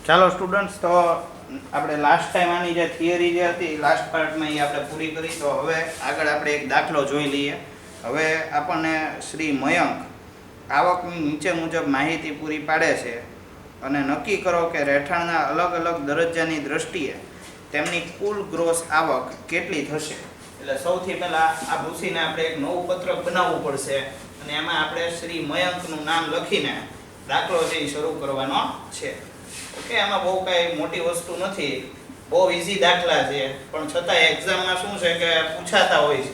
ચાલો સ્ટુડન્ટ્સ, તો આપણે લાસ્ટ ટાઈમ આની જે થિયરી જે હતી લાસ્ટ પાર્ટમાં એ આપણે પૂરી કરી. તો હવે આગળ આપણે એક દાખલો જોઈ લઈએ. હવે આપણને શ્રી મયંક આવકની નીચે મુજબ માહિતી પૂરી પાડે છે અને નક્કી કરો કે રહેઠાણના અલગ અલગ દરજ્જાની દ્રષ્ટિએ તેમની કુલ ગ્રોસ આવક કેટલી થશે. એટલે સૌથી પહેલાં આ ભૂસીને આપણે એક નવું પત્રક બનાવવું પડશે અને એમાં આપણે શ્રી મયંકનું નામ લખીને દાખલો જે શરૂ કરવાનો છે. ઓકે, આમાં બહુ કાંઈ મોટી વસ્તુ નથી, બહુ ઇઝી દાખલા છે, પણ છતાં એક્ઝામમાં શું છે કે પૂછાતા હોય છે.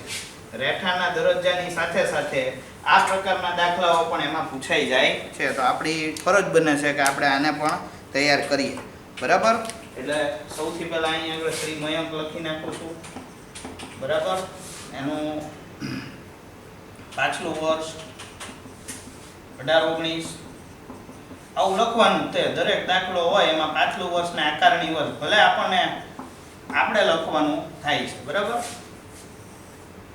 રહેઠાણના દરજ્જાની સાથે સાથે આ પ્રકારના દાખલાઓ પણ એમાં પૂછાઈ જાય છે. તો આપણી ફરજ બને છે કે આપણે આને પણ તૈયાર કરીએ. બરાબર, એટલે સૌથી પહેલાં અહીં આગળ શ્રી મયંક લખી નાખું છું. બરાબર, એનું પાછલું વર્ષ 18-19 આવું લખવાનું. તે દરેક દાખલો હોય એમાં પાછલું વર્ષ ને આકારણી વર્ષ ભલે આપણે લખવાનું થાય છે. બરાબર,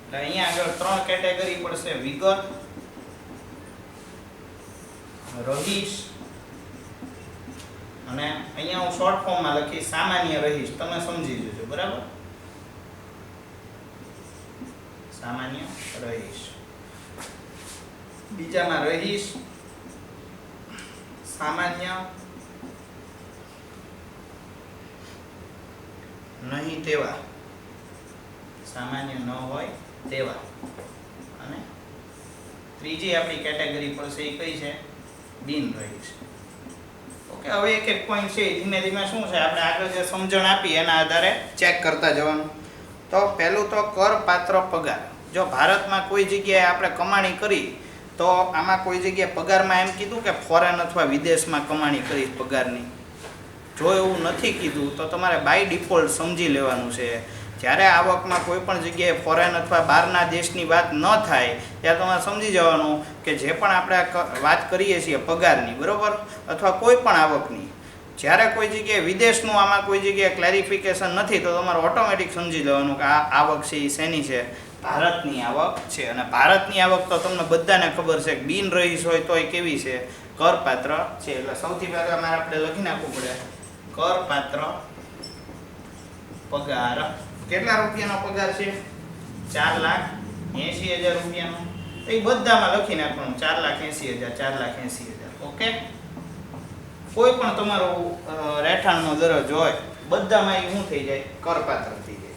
એટલે અહીંયા આગળ 3 કેટેગરી પડશે: વિગત, રહીશ અને અહીંયા હું શોર્ટ ફોર્મમાં લખી સામાન્ય રહીશ. તમે સમજી જજો. બરાબર, સામાન્ય રહીશ. બીજામાં રહીશ સામાન્ય નહીં તેવા, સામાન્ય ન હોય તેવા. અને ત્રીજી આપણી કેટેગરી પડશે એ કઈ છે? બિન રહીશ. ઓકે, હવે એક એક પોઈન્ટ છે ધીમે ધીમે શું છે આપણે આગળ જે સમજણ આપી એના આધારે ચેક કરતા જવાનું. તો પહેલું તો કરપાત્ર પગાર. જો ભારતમાં કોઈ જગ્યાએ આપણે કમાણી કરી તો આમાં કોઈ જગ્યાએ પગારમાં એમ કીધું કે ફોરેન અથવા વિદેશમાં કમાણી કરી પગારની. જો એવું નથી કીધું તો તમારે બાય ડિફોલ્ટ સમજી લેવાનું છે. જ્યારે આવકમાં કોઈ પણ જગ્યાએ ફોરેન અથવા બહારના દેશની વાત ન થાય ત્યારે તમારે સમજી જવાનું કે જે પણ આપણે વાત કરીએ છીએ પગારની, બરાબર, અથવા કોઈ પણ આવકની, જ્યારે કોઈ જગ્યાએ વિદેશનું આમાં કોઈ જગ્યાએ ક્લેરિફિકેશન નથી તો તમારે ઓટોમેટિક સમજી લેવાનું કે આ આવક છે એ શેની છે? ભારતની આવક છે. અને ભારતની આવક તો તમને બધાને ખબર છે કે બિન રહીશ હોય તોય કેવી છે? કરપાત્ર છે. એટલે સૌથી પહેલાં મારે આપણે લખી નાખવું પડે કરપાત્ર પગાર. કેટલા રૂપિયાનો પગાર છે? 4,80,000 રૂપિયાનો. એ બધામાં લખી નાખવાનું 4,80,000, 4,80,000. ઓકે, કોઈ પણ તમારો રહેઠાણનો દરજ્જો હોય બધામાં એ શું થઈ જાય? કરપાત્ર થઈ જાય.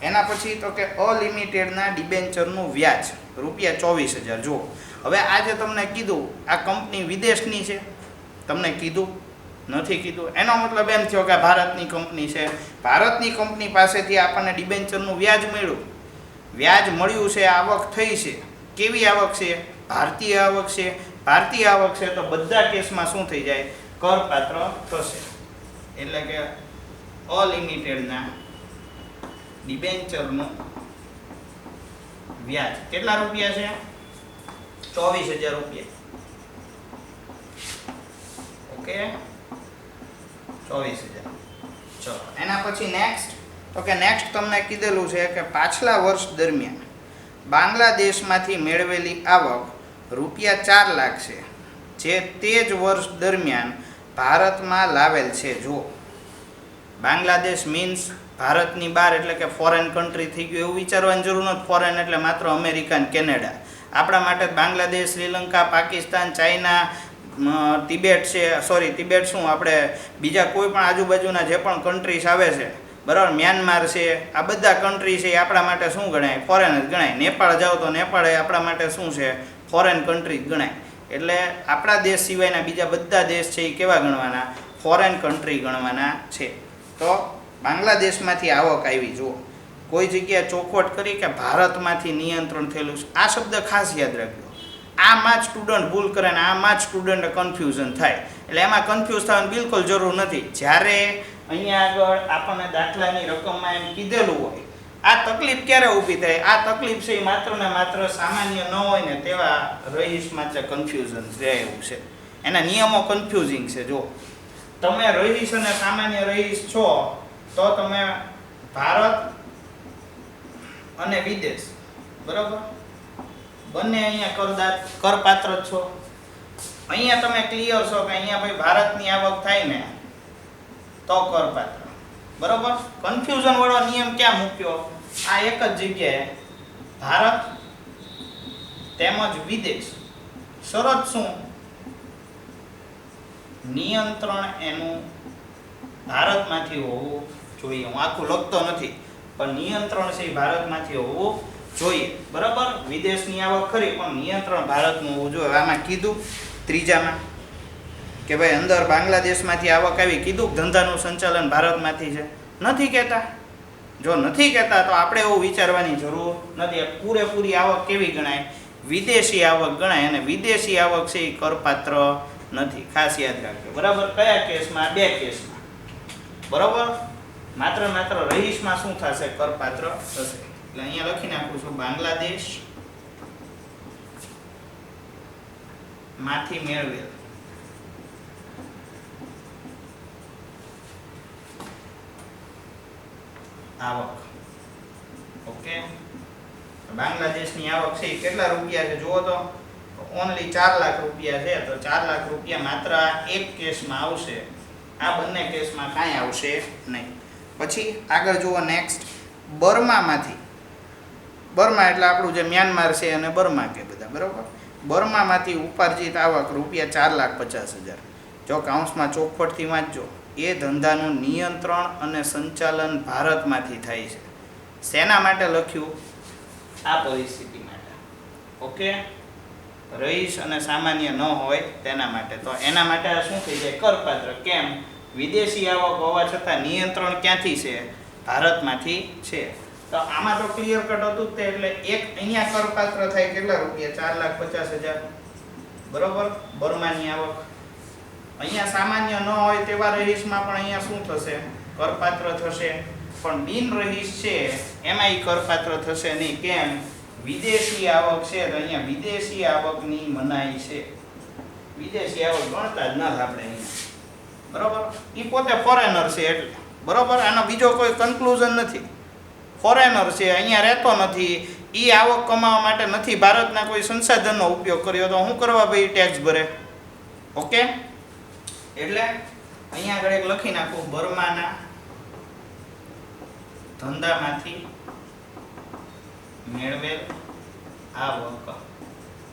એના પછી તો કે અલિમિટેડના ડિબેન્ચરનું વ્યાજ ₹24,000. જુઓ, હવે આજે તમને કીધું આ કંપની વિદેશની છે, તમને કીધું નથી કીધું, એનો મતલબ એમ થયો કે ભારતની કંપની છે. ભારતની કંપની પાસેથી આપણને ડિબેન્ચરનું વ્યાજ મળ્યું. વ્યાજ મળ્યું છે, આવક થઈ છે. કેવી આવક છે? ભારતીય આવક છે. ભારતીય આવક છે તો બધા કેસમાં શું થઈ જાય? કરપાત્ર થશે. એટલે કે અલિમિટેડના ડિબેન્ચરનું વ્યાજ કેટલા રૂપિયા છે? 24,000 રૂપિયા. ઓકે, 24,000. ચલો, એના પછી નેક્સ્ટ તો કે નેક્સ્ટ તમને કીધેલું છે કે પાછલા વર્ષ દરમિયાન બાંગ્લાદેશમાંથી મેળવેલી આવક ₹4 લાખ છે, જે તે જ વર્ષ દરમિયાન ભારતમાં લાવેલ છે. જો બાંગ્લાદેશ મીન્સ ભારતની બહાર, એટલે કે ફોરેન કન્ટ્રી થઈ ગયું એવું વિચારવાની જરૂર નથી. ફોરેન એટલે માત્ર અમેરિકા અને કેનેડા. આપણા માટે બાંગ્લાદેશ, શ્રીલંકા, પાકિસ્તાન, ચાઇના, તિબેટ છે, સોરી તિબેટ શું, આપણે બીજા કોઈ પણ આજુબાજુના જે પણ કન્ટ્રીઝ આવે છે, બરાબર, મ્યાનમાર છે, આ બધા કન્ટ્રી છે એ આપણા માટે શું ગણાય? ફોરેન જ ગણાય. નેપાળ જાઓ તો નેપાળ એ આપણા માટે શું છે? ફોરેન કન્ટ્રી જ ગણાય. એટલે આપણા દેશ સિવાયના બીજા બધા દેશ છે એ કેવા ગણવાના? ફોરેન કન્ટ્રી ગણવાના છે. તો બાંગ્લાદેશમાંથી આવક આવી. જુઓ, કોઈ જગ્યાએ ચોખવટ કરી કે ભારતમાંથી નિયંત્રણ થયેલું છે. આ શબ્દ ખાસ યાદ રાખજો. આમાં જ સ્ટુડન્ટ ભૂલ કરે ને આમાં જ સ્ટુડન્ટને કન્ફ્યુઝન થાય. એટલે એમાં કન્ફ્યુઝ થવાની બિલકુલ જરૂર નથી. જ્યારે અહીંયા આગળ આપણને દાખલાની રકમમાં એમ કીધેલું હોય, આ તકલીફ ક્યારે ઊભી થાય? આ તકલીફ છે એ માત્ર ને માત્ર સામાન્ય ન હોય ને તેવા રહીશ માત્ર કન્ફ્યુઝન રહે એવું છે. એના નિયમો કન્ફ્યુઝિંગ છે. જો તમે રહીશ અને સામાન્ય રહીશ છો તો તમે ભારત અને વિદેશ, બરાબર, બંને અહીંયા કરપાત્ર છો. અહીંયા તમે ક્લિયર છો કે અહીંયા ભાઈ ભારતની આવક થાય ને તો કરપાત્ર. બરોબર, કન્ફ્યુઝન વાળો નિયમ ક્યાં મૂક્યો? આ એક જ જગ્યાએ, ભારત તેમજ વિદેશ. શરત શું? નિયંત્રણ એનું ભારતમાંથી હોવું જોઈએ. હું આખું લખતો નથી, પણ નિયંત્રણ છે એ ભારતમાંથી હોવું જોઈએ. બરાબર, વિદેશની આવક ખરી પણ નિયંત્રણ ભારતનું હોવું જોઈએ. આમાં કીધું ત્રીજામાં કે ભાઈ અંદર બાંગ્લાદેશમાંથી આવક આવી, કીધું ધંધાનું સંચાલન ભારતમાંથી છે? નથી કહેતા. જો નથી કહેતા તો આપણે એવું વિચારવાની જરૂર નથી. પૂરેપૂરી આવક કેવી ગણાય? વિદેશી આવક ગણાય, અને વિદેશી આવક છે એ કરપાત્ર નથી. ખાસ યાદ રાખજો. બરાબર, કયા કેસમાં? બે કેસમાં. બરાબર, માત્ર રહીશમાં શું થશે? કરપાત્ર થશે. એટલે અહીંયા લખી નાખું છું, બાંગ્લાદેશ માંથી મેળવેલ આવક. ઓકે, બાંગ્લાદેશની આવક છે એ કેટલા રૂપિયા છે જુઓ તો? ઓનલી 4 લાખ રૂપિયા છે. તો 4 લાખ રૂપિયા માત્ર આ એક કેસમાં આવશે, આ બંને કેસમાં કાંઈ આવશે નહીં. પછી આગળ જુઓ નેક્સ્ટ, બર્મામાંથી. બર્મા એટલે આપણું જે મ્યાનમાર છે અને બર્મા કે બધા. બરાબર, બર્મામાંથી ઉપાર્જિત આવક રૂપિયા 4,50,000. જો કાઉન્સમાં ચોખવટથી વાંચજો, એ ધંધાનું નિયંત્રણ અને સંચાલન ભારતમાંથી થાય છે. શેના માટે લખ્યું? આ પરિસ્થિતિ માટે. ઓકે, રહીશ અને સામાન્ય ન હોય તેના માટે. તો એના માટે આ શું થઈ જાય? કરપાત્ર. કેમ? વિદેશી આવક હોવા છતાં નિયંત્રણ ક્યાંથી છે? ભારતમાંથી છે. તો આમાં તો ક્લિયર કટ હતું તે. એટલે એક અહીંયા કરપાત્ર થાય કેટલા રૂપિયા? 4,50,000. બરોબર, બર્માની આવક. અહીંયા સામાન્ય ન હોય તેવા રહીશમાં પણ અહીંયા શું થશે? કરપાત્ર થશે. પણ બિન રહીશ છે એમાં ઈ કરપાત્ર થશે નહીં. કેમ? વિદેશી આવક છે તો અહીંયા વિદેશી આવકની મનાઈ છે. વિદેશી આવક ગણતા જ નથી આપણે અહીંયા. બરોબર, ઈ પોતે ફોરેનર છે એટલે. બરોબર, આનો બીજો કોઈ કન્ક્લુઝન નથી. ફોરેનર છે, અહીંયા રહેતો નથી, ઈ આવક કમાવા માટે નથી ભારતના કોઈ સંસાધનનો ઉપયોગ કર્યો, તો શું કરવા ભાઈ ટેક્સ ભરે? ઓકે, એટલે અહીંયા આગળ એક લખી નાખું, બર્માના ધંધામાંથી મેળવેલ આવક.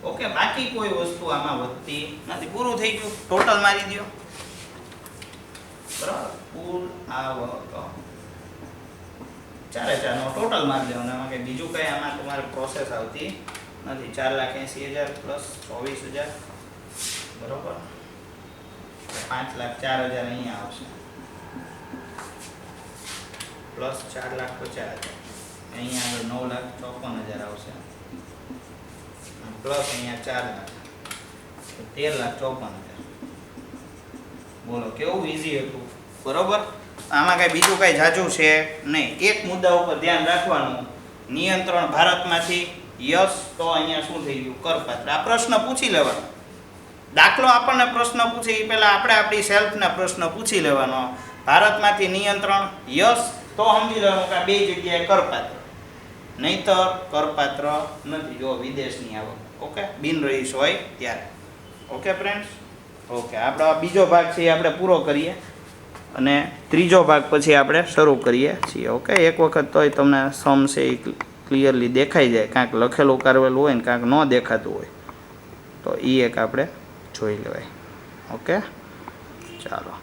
ઓકે, બાકી કોઈ વસ્તુ આમાં વધતી નથી. પૂરું થઈ ગયું. ટોટલ મારી દો. બરાબર, કુલ આવક 4,400 નો ટોટલ મારી દેવાનો. એમાં કે બીજું કઈ આમાં તમારે પ્રોસેસ આવતી નથી. 4,80,000 પ્લસ 24,000. બરોબર, 5,04,000 અહીંયા આવશે, પ્લસ 4,50,000 અહીંયા આગળ 9,54,000 આવશે, પ્લસ અહીંયા 4 લાખ, 13,54,000. બોલો કેવું ઈઝી હતું? બરોબર, આમાં કઈ બીજું કઈ જાજુ છે નહીં. એક મુદ્દા ઉપર ધ્યાન રાખવાનું, નિયંત્રણ ભારતમાંથી યસ, તો અહીંયા શું થઈ ગયું? કરપાત્ર. આ પ્રશ્ન પૂછી લેવાનો. દાખલો આપણને પ્રશ્ન પૂછે એ પહેલા આપણે આપણી સેલ્ફને પ્રશ્ન પૂછી લેવાનો. ભારતમાંથી નિયંત્રણ યસ, તો સમજી લેવાનું કે આ બે જગ્યાએ કરપાત્ર, નહીતર કરપાત્ર નથી. જો વિદેશની આવક. ઓકે, બિન રહીશ હોય ત્યારે. ઓકે ફ્રેન્ડ્સ, ઓકે, આપણો બીજો ભાગ છે એ આપણે પૂરો કરીએ અને ત્રીજો ભાગ પછી આપણે શરૂ કરીએ છીએ. ઓકે, એક વખત તોય તમને સમ છે એ ક્લિયરલી દેખાઈ જાય, કાંઈક લખેલું કરેલું હોય ને કાંઈક ન દેખાતું હોય તો એ એક આપણે જોઈ લેવાય. ઓકે, ચાલો.